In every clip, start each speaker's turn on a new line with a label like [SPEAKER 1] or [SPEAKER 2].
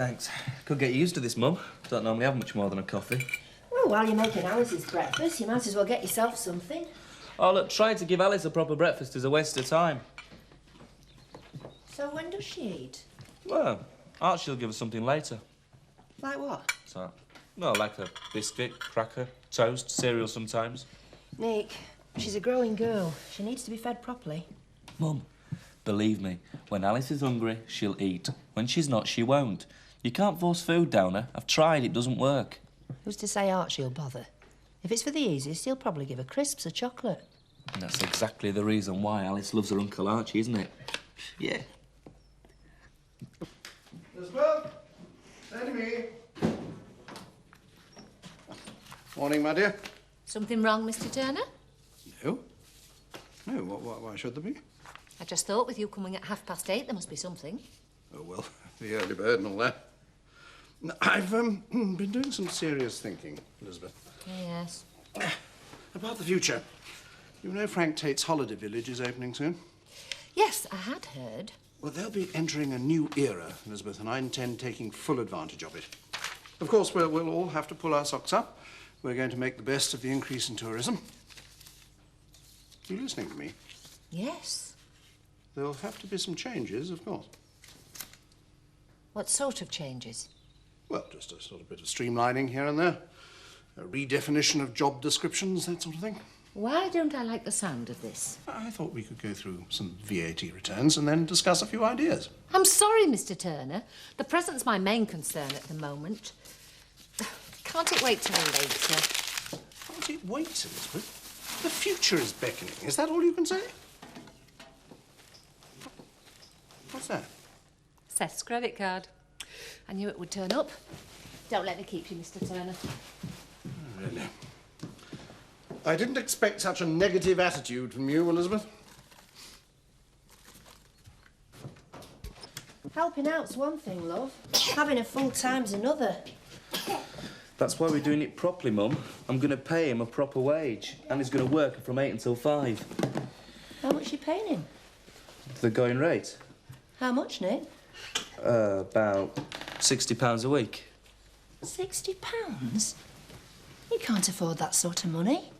[SPEAKER 1] Thanks. Could get used to this, Mum. Don't normally have much more than a coffee.
[SPEAKER 2] Well, while you're making Alice's breakfast, you might as well get yourself something.
[SPEAKER 1] Oh, look, trying to give Alice a proper breakfast is a waste of time.
[SPEAKER 2] So when does she eat?
[SPEAKER 1] Well, Archie'll give us something later.
[SPEAKER 2] Like what?
[SPEAKER 1] So, well, like a biscuit, cracker, toast, cereal sometimes.
[SPEAKER 2] Nick, she's a growing girl. She needs to be fed properly.
[SPEAKER 1] Mum, believe me, when Alice is hungry, she'll eat. When she's not, she won't. You can't force food down her. I've tried, it doesn't work.
[SPEAKER 2] Who's to say Archie'll bother? If it's for the easiest, he'll probably give her crisps or chocolate.
[SPEAKER 1] And that's exactly the reason why Alice loves her Uncle Archie, isn't it? Yeah.
[SPEAKER 3] Elizabeth, send me. Morning, my dear.
[SPEAKER 4] Something wrong, Mr. Turner?
[SPEAKER 3] No. No, why should there be?
[SPEAKER 4] I just thought with you coming at 8:30, there must be something.
[SPEAKER 3] Oh, well, the early bird and all that. No, I've been doing some serious thinking, Elizabeth.
[SPEAKER 4] Yes.
[SPEAKER 3] About the future. You know Frank Tate's holiday village is opening soon?
[SPEAKER 4] Yes, I had heard.
[SPEAKER 3] Well, they'll be entering a new era, Elizabeth, and I intend taking full advantage of it. Of course, we'll all have to pull our socks up. We're going to make the best of the increase in tourism. Are you listening to me?
[SPEAKER 4] Yes.
[SPEAKER 3] There'll have to be some changes, of course.
[SPEAKER 4] What sort of changes?
[SPEAKER 3] Well, just a sort of bit of streamlining here and there. A redefinition of job descriptions, that sort of thing.
[SPEAKER 4] Why don't I like the sound of this?
[SPEAKER 3] I thought we could go through some VAT returns and then discuss a few ideas.
[SPEAKER 4] I'm sorry, Mr. Turner. The present's my main concern at the moment. Can't it wait till later?
[SPEAKER 3] Can't it wait, Elizabeth? The future is beckoning. Is that all you can say? What's that?
[SPEAKER 4] Seth's credit card. I knew it would turn up. Don't let me keep you, Mr. Turner.
[SPEAKER 3] Oh, really? I didn't expect such a negative attitude from you, Elizabeth.
[SPEAKER 2] Helping out's one thing, love. Having a full time's another.
[SPEAKER 1] That's why we're doing it properly, Mum. I'm going to pay him a proper wage, and he's going to work from 8 until 5.
[SPEAKER 2] How much are you paying him?
[SPEAKER 1] The going rate?
[SPEAKER 2] How much, Nick?
[SPEAKER 1] About £60 a week.
[SPEAKER 2] £60? You can't afford that sort of money.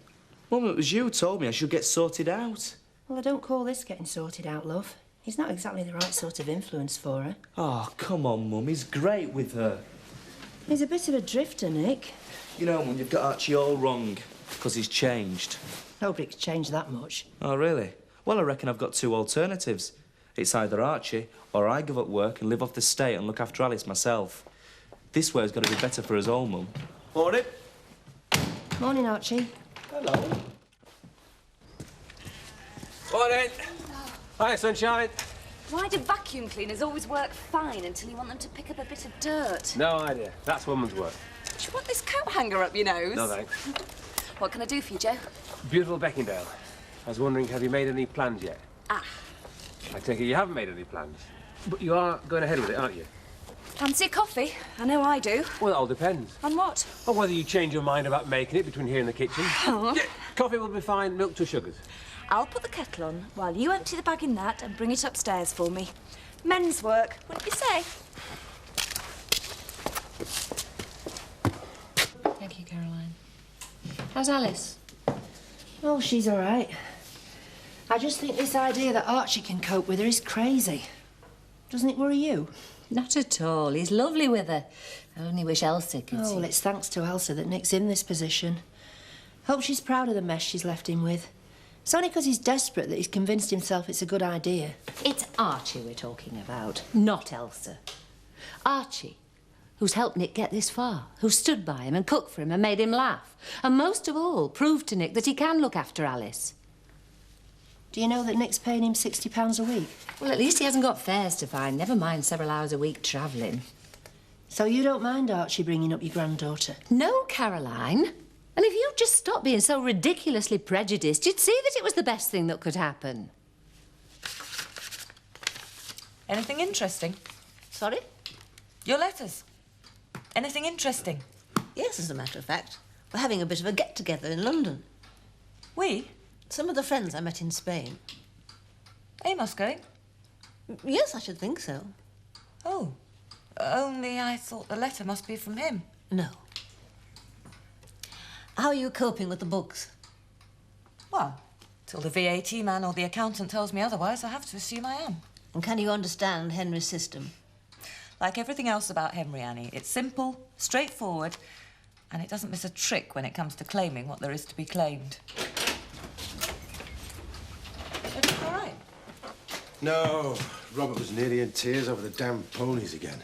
[SPEAKER 1] Mum, it was you who told me I should get sorted out.
[SPEAKER 2] Well, I don't call this getting sorted out, love. He's not exactly the right sort of influence for her.
[SPEAKER 1] Oh, come on, Mum. He's great with her.
[SPEAKER 2] He's a bit of a drifter, Nick.
[SPEAKER 1] You know, Mum, you've got Archie all wrong, because he's changed.
[SPEAKER 2] Nobody can change that much.
[SPEAKER 1] Oh, really? Well, I reckon I've got two alternatives. It's either Archie, or I give up work and live off the estate and look after Alice myself. This way's got to be better for us all, Mum.
[SPEAKER 3] Morning.
[SPEAKER 2] Morning, Archie.
[SPEAKER 3] Hello.
[SPEAKER 5] Morning. Hi, sunshine.
[SPEAKER 6] Why do vacuum cleaners always work fine until you want them to pick up a bit of dirt?
[SPEAKER 5] No idea. That's woman's work.
[SPEAKER 6] Do you want this coat hanger up your nose?
[SPEAKER 5] No, thanks.
[SPEAKER 6] What can I do for you, Joe?
[SPEAKER 5] Beautiful Beckingdale. I was wondering, have you made any plans yet?
[SPEAKER 6] Ah.
[SPEAKER 5] I take it you haven't made any plans. But you are going ahead with it, aren't you?
[SPEAKER 6] Fancy a coffee? I know I do.
[SPEAKER 5] Well, it all depends.
[SPEAKER 6] On what?
[SPEAKER 5] On whether you change your mind about making it between here and the kitchen.
[SPEAKER 6] Oh.
[SPEAKER 5] Yeah, coffee will be fine, milk to sugars.
[SPEAKER 6] I'll put the kettle on while you empty the bag in that and bring it upstairs for me. Men's work, wouldn't you say?
[SPEAKER 4] Thank you, Caroline. How's Alice?
[SPEAKER 2] Oh, she's all right. I just think this idea that Archie can cope with her is crazy. Doesn't it worry you?
[SPEAKER 4] Not at all. He's lovely with her. I only wish Elsa could
[SPEAKER 2] Oh,
[SPEAKER 4] see.
[SPEAKER 2] well, it's thanks to Elsa that Nick's in this position. Hope she's proud of the mess she's left him with. It's only because he's desperate that he's convinced himself it's a good idea.
[SPEAKER 4] It's Archie we're talking about, not Elsa. Archie, who's helped Nick get this far, who stood by him and cooked for him and made him laugh. And most of all, proved to Nick that he can look after Alice.
[SPEAKER 2] Do you know that Nick's paying him £60 a week?
[SPEAKER 4] Well, at least he hasn't got fares to find, never mind several hours a week travelling.
[SPEAKER 2] So you don't mind Archie bringing up your granddaughter?
[SPEAKER 4] No, Caroline. And if you'd just stop being so ridiculously prejudiced, you'd see that it was the best thing that could happen.
[SPEAKER 7] Anything interesting?
[SPEAKER 2] Sorry?
[SPEAKER 7] Your letters. Anything interesting?
[SPEAKER 8] Yes, as a matter of fact. We're having a bit of a get-together in London.
[SPEAKER 7] We?
[SPEAKER 8] Some of the friends I met in Spain.
[SPEAKER 7] Amos going?
[SPEAKER 8] Yes, I should think so.
[SPEAKER 7] Oh. Only I thought the letter must be from him.
[SPEAKER 8] No. How are you coping with the books?
[SPEAKER 7] Well, till the VAT man or the accountant tells me otherwise, I have to assume I am.
[SPEAKER 8] And can you understand Henry's system?
[SPEAKER 7] Like everything else about Henry, Annie, it's simple, straightforward, and it doesn't miss a trick when it comes to claiming what there is to be claimed. Everything all right?
[SPEAKER 9] No, Robert was nearly in tears over the damn ponies again.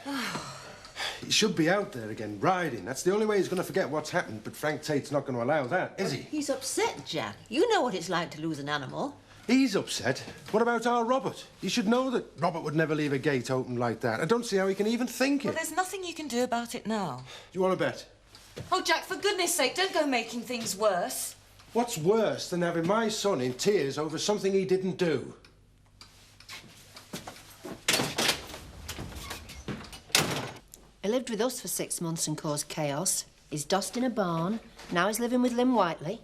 [SPEAKER 9] He should be out there again, riding. That's the only way he's going to forget what's happened, but Frank Tate's not going to allow that, is he?
[SPEAKER 8] He's upset, Jack. You know what it's like to lose an animal.
[SPEAKER 9] He's upset. What about our Robert? He should know that Robert would never leave a gate open like that. I don't see how he can even think it.
[SPEAKER 7] Well, there's nothing you can do about it now.
[SPEAKER 9] You want to bet?
[SPEAKER 7] Oh, Jack, for goodness sake, don't go making things worse.
[SPEAKER 9] What's worse than having my son in tears over something he didn't do?
[SPEAKER 2] He lived with us for 6 months and caused chaos. He's dossed in a barn. Now he's living with Lynn Whiteley.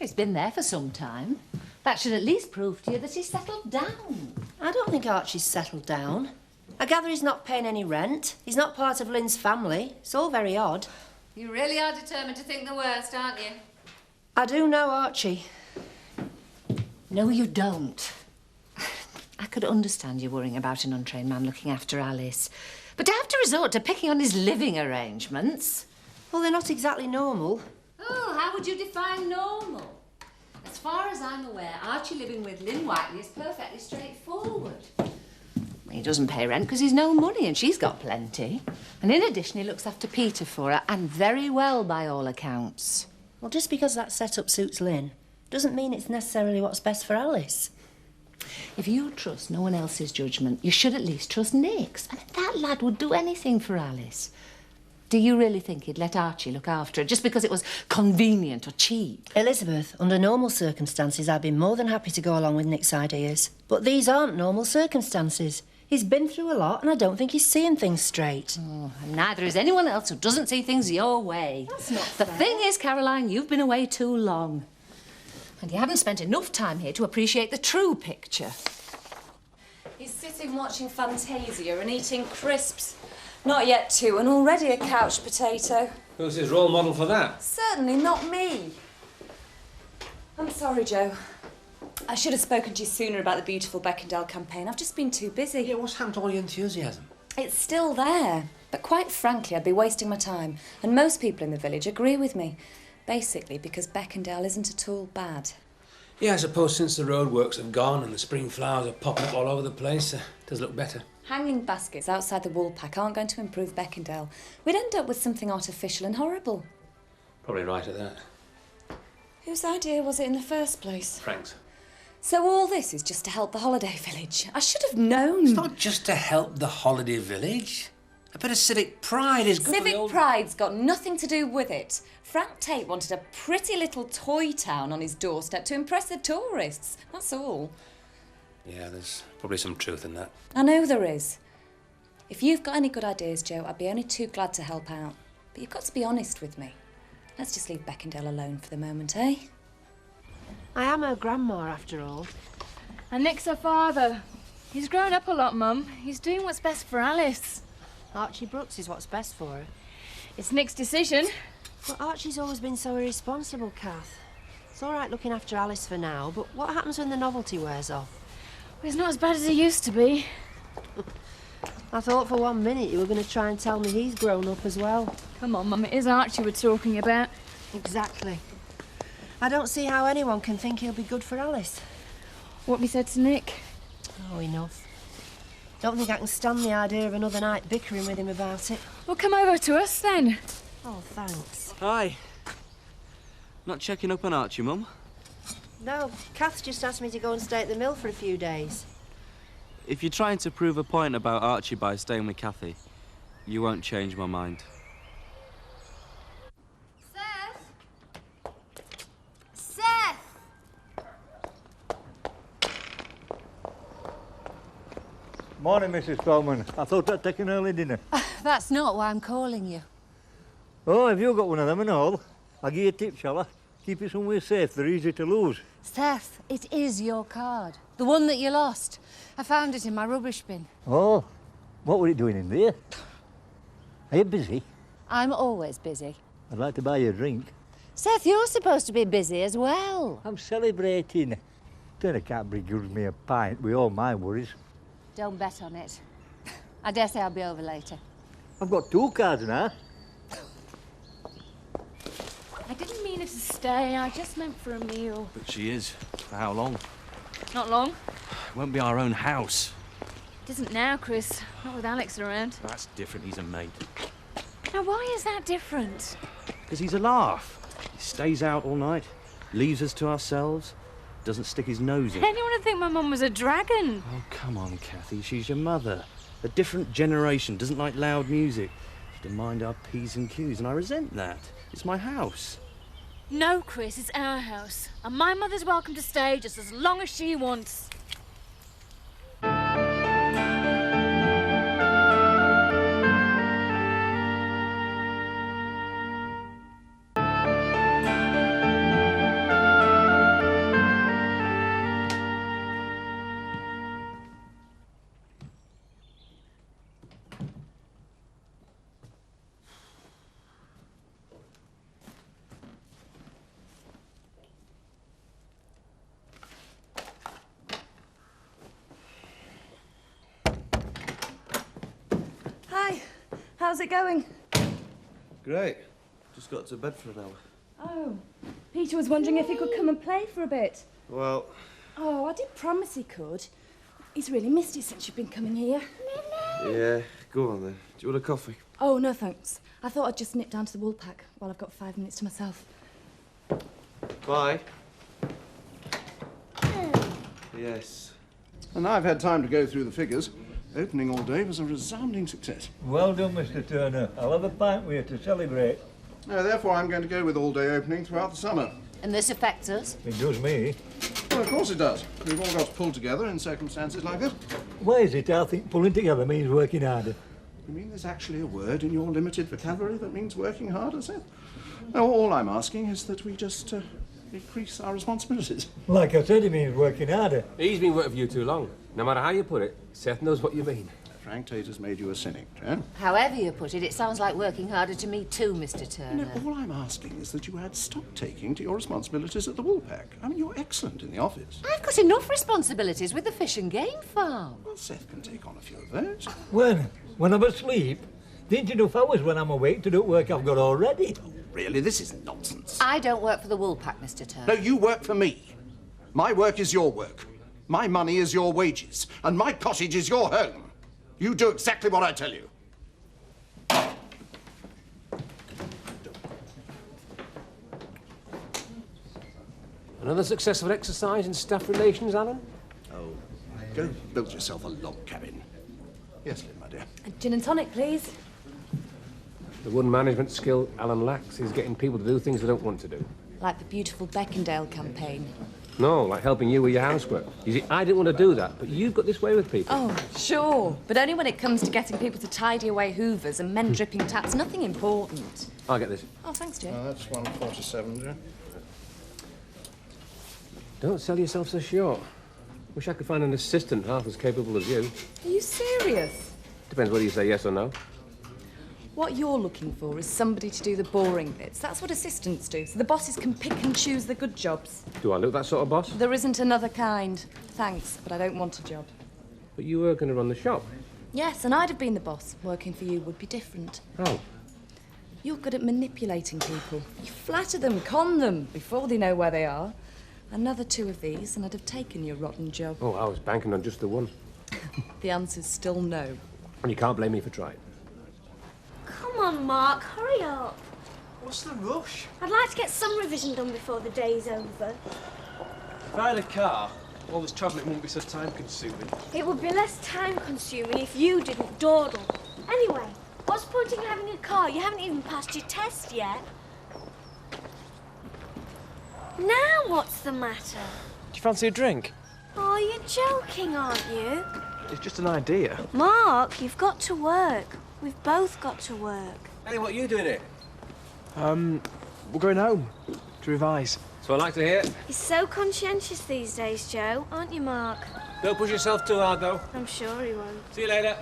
[SPEAKER 4] He's been there for some time. That should at least prove to you that he's settled down.
[SPEAKER 2] I don't think Archie's settled down. I gather he's not paying any rent. He's not part of Lynn's family. It's all very odd.
[SPEAKER 4] You really are determined to think the worst, aren't you?
[SPEAKER 2] I do know Archie.
[SPEAKER 4] No, you don't. I could understand you worrying about an untrained man looking after Alice. But to have to resort to picking on his living arrangements...
[SPEAKER 2] Well, they're not exactly normal.
[SPEAKER 4] Oh, how would you define normal? As far as I'm aware, Archie living with Lynn Whiteley is perfectly straightforward. He doesn't pay rent because he's no money and she's got plenty. And in addition, he looks after Peter for her, and very well by all accounts.
[SPEAKER 2] Well, just because that setup suits Lynn doesn't mean it's necessarily what's best for Alice.
[SPEAKER 4] If you trust no one else's judgment, you should at least trust Nick's. I mean, that lad would do anything for Alice. Do you really think he'd let Archie look after her just because it was convenient or cheap?
[SPEAKER 2] Elizabeth, under normal circumstances, I'd be more than happy to go along with Nick's ideas. But these aren't normal circumstances. He's been through a lot, and I don't think he's seeing things straight.
[SPEAKER 4] Oh, and neither is anyone else who doesn't see things your way.
[SPEAKER 2] That's not
[SPEAKER 4] The
[SPEAKER 2] fair.
[SPEAKER 4] thing is, Caroline, you've been away too long. And you haven't spent enough time here to appreciate the true picture.
[SPEAKER 6] He's sitting watching Fantasia and eating crisps. Not yet 2, and already a couch potato.
[SPEAKER 5] Who's his role model for that?
[SPEAKER 6] Certainly not me. I'm sorry, Joe. I should have spoken to you sooner about the beautiful Beckendale campaign. I've just been too busy.
[SPEAKER 5] Yeah, what's happened to all your enthusiasm?
[SPEAKER 6] It's still there. But quite frankly, I'd be wasting my time. And most people in the village agree with me. Basically, because Beckendale isn't at all bad.
[SPEAKER 5] Yeah, I suppose since the roadworks have gone and the spring flowers are popping up all over the place, it does look better.
[SPEAKER 6] Hanging baskets outside the wool pack aren't going to improve Beckendale. We'd end up with something artificial and horrible.
[SPEAKER 5] Probably right at that.
[SPEAKER 6] Whose idea was it in the first place?
[SPEAKER 5] Frank's.
[SPEAKER 6] So all this is just to help the holiday village. I should have known.
[SPEAKER 5] It's not just to help the holiday village. A bit of civic pride is good for the
[SPEAKER 6] Civic
[SPEAKER 5] old...
[SPEAKER 6] pride's got nothing to do with it. Frank Tate wanted a pretty little toy town on his doorstep to impress the tourists. That's all.
[SPEAKER 5] Yeah, there's probably some truth in that.
[SPEAKER 6] I know there is. If you've got any good ideas, Joe, I'd be only too glad to help out. But you've got to be honest with me. Let's just leave Beckendale alone for the moment, eh?
[SPEAKER 2] I am her grandma, after all.
[SPEAKER 10] And Nick's her father. He's grown up a lot, Mum. He's doing what's best for Alice.
[SPEAKER 2] Archie Brooks is what's best for her.
[SPEAKER 10] It's Nick's decision.
[SPEAKER 2] But Archie's always been so irresponsible, Kath. It's all right looking after Alice for now, but what happens when the novelty wears off?
[SPEAKER 10] Well, he's not as bad as he used to be.
[SPEAKER 2] I thought for 1 minute you were going to try and tell me he's grown up as well.
[SPEAKER 10] Come on, Mum, it is Archie we're talking about.
[SPEAKER 2] Exactly. I don't see how anyone can think he'll be good for Alice.
[SPEAKER 10] What we said to Nick.
[SPEAKER 2] Oh, enough. Don't think I can stand the idea of another night bickering with him about it.
[SPEAKER 10] Well, come over to us then.
[SPEAKER 2] Oh, thanks.
[SPEAKER 1] Hi. Not checking up on Archie, Mum?
[SPEAKER 2] No, Kath just asked me to go and stay at the mill for a few days.
[SPEAKER 1] If you're trying to prove a point about Archie by staying with Kathy, you won't change my mind.
[SPEAKER 10] Seth!
[SPEAKER 11] Morning, Mrs. Spellman. I thought I'd take an early dinner.
[SPEAKER 4] That's not why I'm calling you.
[SPEAKER 11] Oh, have you got one of them and all? I'll give you a tip, shall I? Keep it somewhere safe. They're easy to lose.
[SPEAKER 4] Seth, it is your card. The one that you lost. I found it in my rubbish bin.
[SPEAKER 11] Oh, what were you doing in there? Are you busy?
[SPEAKER 4] I'm always busy.
[SPEAKER 11] I'd like to buy you a drink.
[SPEAKER 4] Seth, you're supposed to be busy as well.
[SPEAKER 11] I'm celebrating. Turner can't begrudge me a pint with all my worries.
[SPEAKER 4] Don't bet on it. I dare say I'll be over later.
[SPEAKER 11] I've got 2 cards now.
[SPEAKER 10] I didn't mean her to stay. I just meant for a meal.
[SPEAKER 1] But she is. For how long?
[SPEAKER 10] Not long.
[SPEAKER 1] It won't be our own house.
[SPEAKER 10] It isn't now, Chris. Not with Alex around.
[SPEAKER 1] That's different. He's a mate.
[SPEAKER 10] Now, why is that different?
[SPEAKER 1] Because he's a laugh. He stays out all night, leaves us to ourselves, doesn't stick his nose in.
[SPEAKER 10] Anyone would think my mum was a dragon.
[SPEAKER 1] Oh, come on, Kathy. She's your mother. A different generation, doesn't like loud music. She'd mind our P's and Q's, and I resent that. It's my house.
[SPEAKER 10] No, Chris, it's our house. And my mother's welcome to stay just as long as she wants.
[SPEAKER 6] Hi, how's it going?
[SPEAKER 1] Great. Just got to bed for an hour.
[SPEAKER 6] Oh, Peter was wondering if he could come and play for a bit.
[SPEAKER 1] Well...
[SPEAKER 6] Oh, I did promise he could. He's really missed you since you've been coming here.
[SPEAKER 1] Yeah, go on then. Do you want a coffee?
[SPEAKER 6] Oh, no thanks. I thought I'd just nip down to the wool pack while I've got 5 minutes to myself.
[SPEAKER 1] Bye. Yes.
[SPEAKER 3] And now I've had time to go through the figures. Opening all day was a resounding success.
[SPEAKER 11] Well done, Mr. Turner. I'll have a pint with you to celebrate.
[SPEAKER 3] Therefore, I'm going to go with all-day opening throughout the summer.
[SPEAKER 4] And this affects us?
[SPEAKER 11] It does me.
[SPEAKER 3] Well, of course it does. We've all got to pull together in circumstances like this.
[SPEAKER 11] Why is it I think pulling together means working harder?
[SPEAKER 3] You mean there's actually a word in your limited vocabulary that means working harder, Seth? No, all I'm asking is that we just increase our responsibilities.
[SPEAKER 11] Like I said, it means working harder.
[SPEAKER 5] He's been working for you too long. No matter how you put it, Seth knows what you mean.
[SPEAKER 3] Frank Tate has made you a cynic, Jan.
[SPEAKER 4] However you put it, it sounds like working harder to me too, Mr. Turner.
[SPEAKER 3] No, all I'm asking is that you had stopped taking to your responsibilities at the Woolpack. I mean, you're excellent in the office.
[SPEAKER 4] I've got enough responsibilities with the fish and game farm.
[SPEAKER 3] Well, Seth can take on a few of those.
[SPEAKER 11] When I'm asleep, there ain't enough hours when I'm awake to do work I've got already.
[SPEAKER 3] Really, this is nonsense.
[SPEAKER 4] I don't work for the Woolpack, Mr. Turner.
[SPEAKER 3] No, you work for me. My work is your work. My money is your wages. And my cottage is your home. You do exactly what I tell you.
[SPEAKER 5] Another successful exercise in staff relations, Alan?
[SPEAKER 3] Oh, go build yourself a log cabin. Yes, Lynn, my dear.
[SPEAKER 6] A gin and tonic, please.
[SPEAKER 5] The one management skill Alan lacks is getting people to do things they don't want to do.
[SPEAKER 6] Like the beautiful Beckendale campaign.
[SPEAKER 5] No, like helping you with your housework. You see, I didn't want to do that, but you've got this way with people.
[SPEAKER 6] Oh, sure. But only when it comes to getting people to tidy away hoovers and men dripping taps. Nothing important.
[SPEAKER 5] I'll get this.
[SPEAKER 6] Oh, thanks, Joe.
[SPEAKER 3] That's 147, Joe.
[SPEAKER 5] Don't sell yourself so short. Wish I could find an assistant half as capable as you.
[SPEAKER 6] Are you serious?
[SPEAKER 5] Depends whether you say yes or no.
[SPEAKER 6] What you're looking for is somebody to do the boring bits. That's what assistants do, so the bosses can pick and choose the good jobs.
[SPEAKER 5] Do I look that sort of boss?
[SPEAKER 6] There isn't another kind. Thanks, but I don't want a job.
[SPEAKER 5] But you were going to run the shop.
[SPEAKER 6] Yes, and I'd have been the boss. Working for you would be different.
[SPEAKER 5] Oh.
[SPEAKER 6] You're good at manipulating people. You flatter them, con them, before they know where they are. Another 2 of these, and I'd have taken your rotten job.
[SPEAKER 5] Oh, I was banking on just the one.
[SPEAKER 6] The answer's still no.
[SPEAKER 5] And you can't blame me for trying.
[SPEAKER 12] Come on, Mark, hurry up.
[SPEAKER 13] What's the rush?
[SPEAKER 12] I'd like to get some revision done before the day's over.
[SPEAKER 13] If I had a car, all this travelling wouldn't be so time-consuming.
[SPEAKER 12] It would be less time-consuming if you didn't dawdle. Anyway, what's the point in having a car? You haven't even passed your test yet. Now what's the matter?
[SPEAKER 13] Do you fancy a drink?
[SPEAKER 12] Oh, you're joking, aren't you?
[SPEAKER 13] It's just an idea.
[SPEAKER 12] Mark, you've got to work. We've both got to work.
[SPEAKER 5] Hey, what are you doing here?
[SPEAKER 13] We're going home to revise.
[SPEAKER 5] So I like to hear.
[SPEAKER 12] You're so conscientious these days, Joe, aren't you, Mark?
[SPEAKER 5] Don't push yourself too hard, though.
[SPEAKER 12] I'm sure he won't.
[SPEAKER 5] See you later.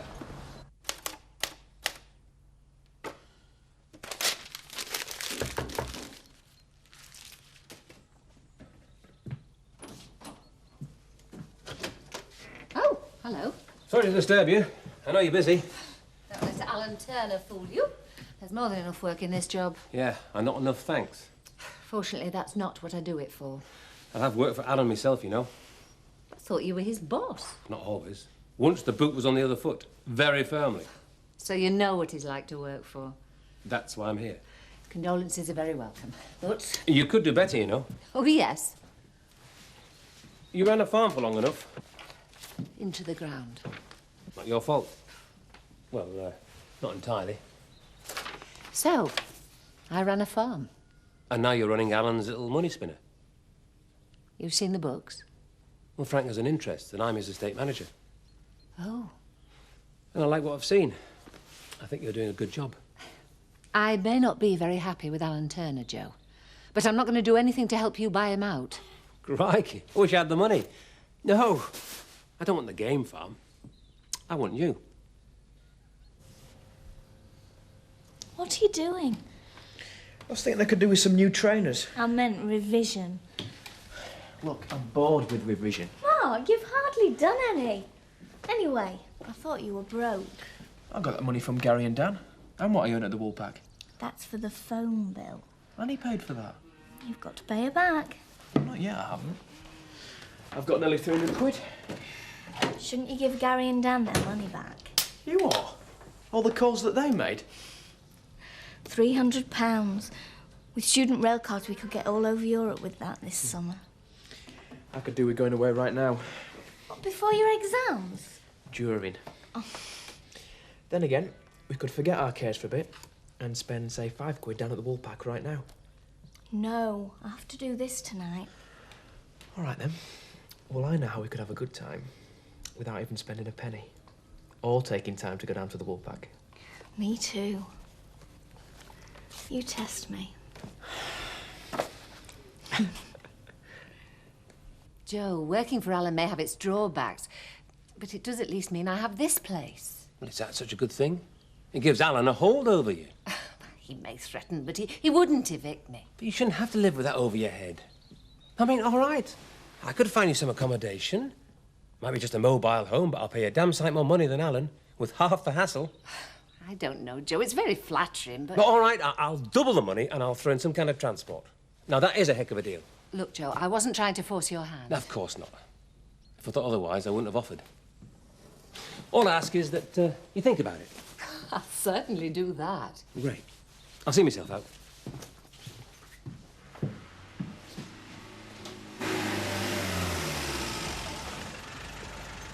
[SPEAKER 5] Sorry to disturb you. I know you're busy.
[SPEAKER 4] Don't let Alan Turner fool you. There's more than enough work in this job.
[SPEAKER 5] Yeah, and not enough thanks.
[SPEAKER 4] Fortunately, that's not what I do it for.
[SPEAKER 5] I have worked for Alan myself, you know.
[SPEAKER 4] I thought you were his boss.
[SPEAKER 5] Not always. Once the boot was on the other foot. Very firmly.
[SPEAKER 4] So you know what he's like to work for.
[SPEAKER 5] That's why I'm here.
[SPEAKER 4] Condolences are very welcome. But...
[SPEAKER 5] You could do better, you know.
[SPEAKER 4] Oh, yes.
[SPEAKER 5] You ran a farm for long enough.
[SPEAKER 4] Into the ground.
[SPEAKER 5] Not your fault. Well, not entirely.
[SPEAKER 4] So, I ran a farm.
[SPEAKER 5] And now you're running Alan's little money spinner.
[SPEAKER 4] You've seen the books?
[SPEAKER 5] Well, Frank has an interest, and I'm his estate manager.
[SPEAKER 4] Oh.
[SPEAKER 5] And I like what I've seen. I think you're doing a good job.
[SPEAKER 4] I may not be very happy with Alan Turner, Joe. But I'm not going to do anything to help you buy him out.
[SPEAKER 5] Crikey. I wish I had the money. No. I don't want the game farm. I want you.
[SPEAKER 12] What are you doing?
[SPEAKER 13] I was thinking I could do with some new trainers.
[SPEAKER 12] I meant revision.
[SPEAKER 13] Look, I'm bored with revision.
[SPEAKER 12] Mark, you've hardly done any. Anyway, I thought you were broke.
[SPEAKER 13] I got that money from Gary and Dan. And what I earn at the Woolpack.
[SPEAKER 12] That's for the phone bill.
[SPEAKER 13] And he paid for that.
[SPEAKER 12] You've got to pay her back.
[SPEAKER 13] Not yet, I haven't. I've got nearly 300 quid.
[SPEAKER 12] Shouldn't you give Gary and Dan their money back?
[SPEAKER 13] You are? All the calls that they made?
[SPEAKER 12] £300. With student rail cards, we could get all over Europe with that this summer.
[SPEAKER 13] I could do with going away right now.
[SPEAKER 12] What, before your exams?
[SPEAKER 13] During.
[SPEAKER 12] Oh.
[SPEAKER 13] Then again, we could forget our cares for a bit and spend, say, £5 down at the Woolpack right now.
[SPEAKER 12] No, I have to do this tonight.
[SPEAKER 13] All right, then. Well, I know how we could have a good time without even spending a penny. Or taking time to go down to the Woolpack.
[SPEAKER 12] Me too. You test me.
[SPEAKER 4] Joe, working for Alan may have its drawbacks, but it does at least mean I have this place.
[SPEAKER 5] Well, is that such a good thing? It gives Alan a hold over you.
[SPEAKER 4] He may threaten, but he wouldn't evict me.
[SPEAKER 5] But you shouldn't have to live with that over your head. I mean, all right. I could find you some accommodation. Might be just a mobile home, but I'll pay a damn sight more money than Alan, with half the hassle.
[SPEAKER 4] I don't know, Joe. It's very flattering, but...
[SPEAKER 5] But all right, I'll double the money and I'll throw in some kind of transport. Now, that is a heck of a deal.
[SPEAKER 4] Look, Joe, I wasn't trying to force your hand.
[SPEAKER 5] Of course not. If I thought otherwise, I wouldn't have offered. All I ask is that you think about it.
[SPEAKER 4] I'll certainly do that.
[SPEAKER 5] Great. I'll see myself out.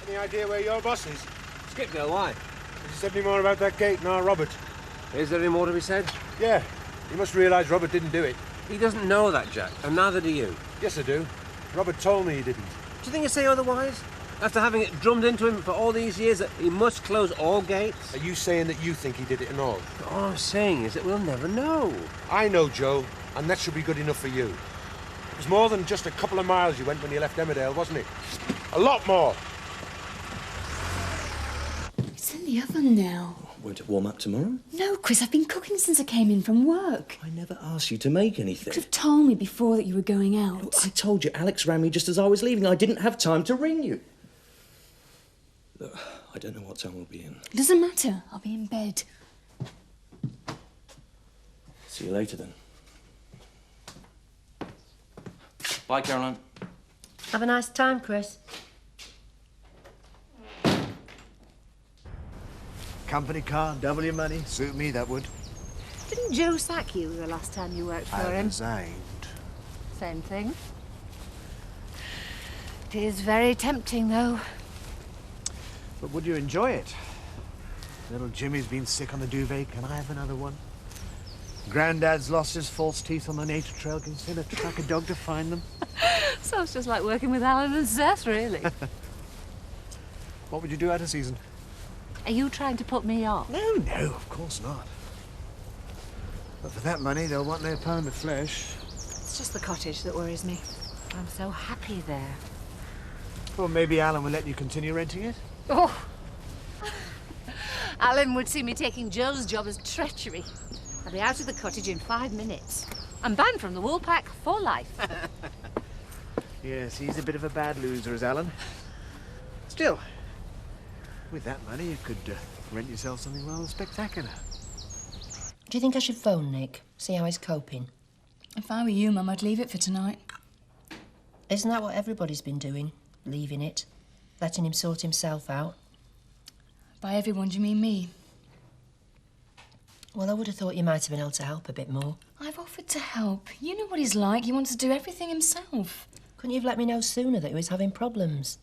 [SPEAKER 9] Any idea where your boss is?
[SPEAKER 5] Skipdale, why?
[SPEAKER 9] Has he said any more about that gate nor Robert?
[SPEAKER 5] Is there any more to be said?
[SPEAKER 9] Yeah. You must realise Robert didn't do it.
[SPEAKER 5] He doesn't know that, Jack, and neither do you.
[SPEAKER 9] Yes, I do. Robert told me he didn't.
[SPEAKER 5] Do you think he'd say otherwise? After having it drummed into him for all these years that he must close all gates?
[SPEAKER 9] Are you saying that you think he did it and all?
[SPEAKER 5] All I'm saying is that we'll never know.
[SPEAKER 9] I know, Joe, and that should be good enough for you. It was more than just a couple of miles you went when you left Emmerdale, wasn't it? A lot more.
[SPEAKER 14] It's in the oven now.
[SPEAKER 15] Won't it warm up tomorrow?
[SPEAKER 14] No, Chris, I've been cooking since I came in from work.
[SPEAKER 15] I never asked you to make
[SPEAKER 14] You
[SPEAKER 15] anything.
[SPEAKER 14] could have told me before that you were going out.
[SPEAKER 15] Well, I told you Alex rang me just as I was leaving. I didn't have time to ring you. Look, I don't know what time we'll be in.
[SPEAKER 14] It doesn't matter. I'll be in bed.
[SPEAKER 15] See you later, then.
[SPEAKER 1] Bye, Caroline.
[SPEAKER 2] Have a nice time, Chris.
[SPEAKER 16] Company car, double your money. Suit me, that would.
[SPEAKER 4] Didn't Joe sack you the last time you worked for
[SPEAKER 16] I
[SPEAKER 4] him?
[SPEAKER 16] resigned.
[SPEAKER 4] Same thing. It is very tempting, though.
[SPEAKER 16] But would you enjoy it? Little Jimmy's been sick on the duvet. Can I have another one? Grandad's lost his false teeth on the nature trail. Can you send a tracker dog to find them?
[SPEAKER 4] Sounds just like working with Alan and Seth, really.
[SPEAKER 16] What would you do out of season?
[SPEAKER 4] Are you trying to put me off?
[SPEAKER 16] No, of course not. But for that money, they'll want their pound of flesh.
[SPEAKER 4] It's just the cottage that worries me. I'm so happy there.
[SPEAKER 16] Well, maybe Alan will let you continue renting it.
[SPEAKER 4] Oh! Alan would see me taking Joe's job as treachery. I'll be out of the cottage in 5 minutes. I'm banned from the Woolpack for life.
[SPEAKER 16] Yes, he's a bit of a bad loser, is Alan. Still, With that money, you could rent yourself something rather spectacular.
[SPEAKER 2] Do you think I should phone Nick, see how he's coping?
[SPEAKER 14] If I were you, Mum, I'd leave it for tonight.
[SPEAKER 2] Isn't that what everybody's been doing? Leaving it? Letting him sort himself out?
[SPEAKER 14] By everyone, do you mean me?
[SPEAKER 2] Well, I would have thought you might have been able to help a bit more.
[SPEAKER 14] I've offered to help. You know what he's like. He wants to do everything himself.
[SPEAKER 2] Couldn't you have let me know sooner that he was having problems?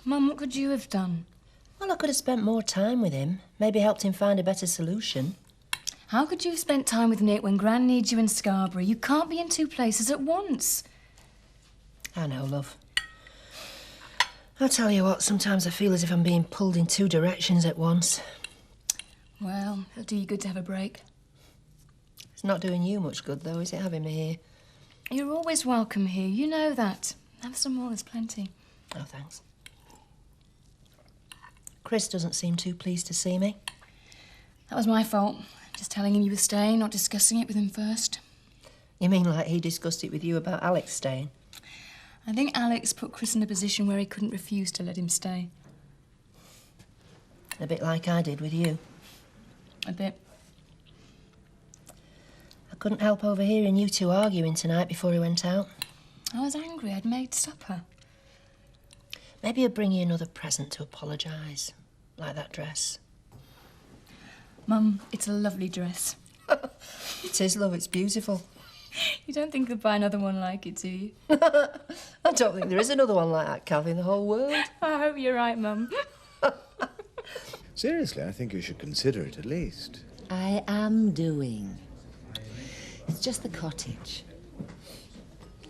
[SPEAKER 14] Mum, what could you have done?
[SPEAKER 2] Well, I could have spent more time with him. Maybe helped him find a better solution.
[SPEAKER 14] How could you have spent time with Nick when Gran needs you in Scarborough? You can't be in two places at once.
[SPEAKER 2] I know, love. I'll tell you what, sometimes I feel as if I'm being pulled in two directions at once.
[SPEAKER 14] Well, it'll do you good to have a break.
[SPEAKER 2] It's not doing you much good, though, is it, having me here?
[SPEAKER 14] You're always welcome here. You know that. Have some more, there's plenty.
[SPEAKER 2] Oh, thanks. Chris doesn't seem too pleased to see me.
[SPEAKER 14] That was my fault. Just telling him you were staying, not discussing it with him first.
[SPEAKER 2] You mean like he discussed it with you about Alex staying?
[SPEAKER 14] I think Alex put Chris in a position where he couldn't refuse to let him stay.
[SPEAKER 2] A bit like I did with you.
[SPEAKER 14] A bit.
[SPEAKER 2] I couldn't help overhearing you two arguing tonight before he went out.
[SPEAKER 14] I was angry. I'd made supper.
[SPEAKER 2] Maybe he'll bring you another present to apologise. Like that dress.
[SPEAKER 14] Mum, it's a lovely dress.
[SPEAKER 2] It is, love. It's beautiful.
[SPEAKER 14] You don't think you'll buy another one like it, do you?
[SPEAKER 2] I don't think there is another one like that, Kath, in the whole world.
[SPEAKER 14] I hope you're right, Mum.
[SPEAKER 16] Seriously, I think you should consider it at least.
[SPEAKER 4] I am doing. It's just the cottage.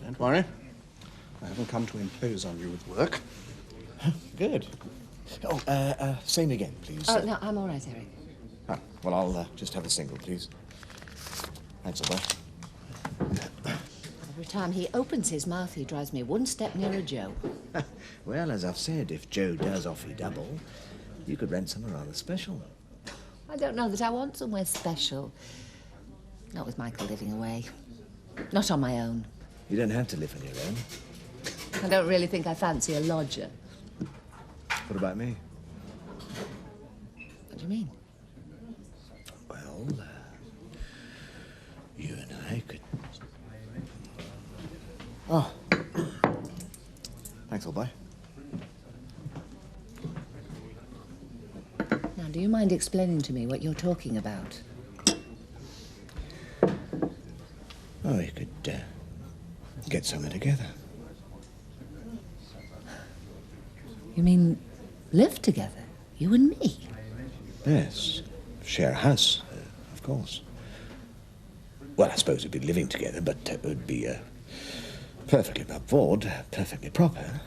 [SPEAKER 3] Don't worry. I haven't come to impose on you with work.
[SPEAKER 16] Good. Oh, same again, please.
[SPEAKER 4] Oh, no, I'm all right, Eric.
[SPEAKER 16] Ah, well, I'll just have a single, please. Thanks a lot.
[SPEAKER 4] Every time he opens his mouth, he drives me one step nearer Joe.
[SPEAKER 16] Well, as I've said, if Joe does offer you double, you could rent somewhere rather special.
[SPEAKER 4] I don't know that I want somewhere special. Not with Michael living away. Not on my own.
[SPEAKER 16] You don't have to live on your own.
[SPEAKER 4] I don't really think I fancy a lodger.
[SPEAKER 16] What about me?
[SPEAKER 4] What do you mean?
[SPEAKER 16] Well, you and I could... Oh. Thanks, old boy.
[SPEAKER 4] Now, do you mind explaining to me what you're talking about?
[SPEAKER 16] Oh, you could get somewhere together.
[SPEAKER 4] You mean live together? You and me?
[SPEAKER 16] Yes. Share a house, of course. Well, I suppose it'd be living together, but it would be perfectly above board, perfectly proper.